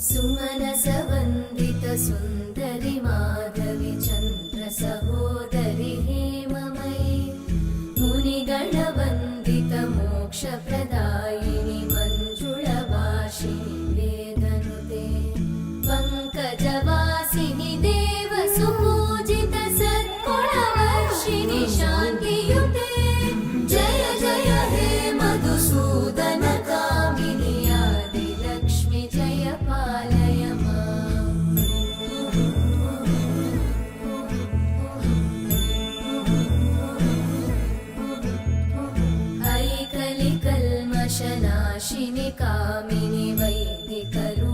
सुमनसवन्दित सुन्दरि माधवि चन्द्र सहोदरि हेममयि मुनिगणवन्दित मोक्षप्रदायिनि मञ्जुळभाषिणि वेदनुते पङ्कजवासिनि देवसुपूजित सद्गुणवर्षिणि शान्तियुते जय जय हे मधुसूदन कामिनि आदिलक्ष्मि जय पालय माम्। ऐकलिकल्मषनाशिनि कामिनि वैदिकरूपिणि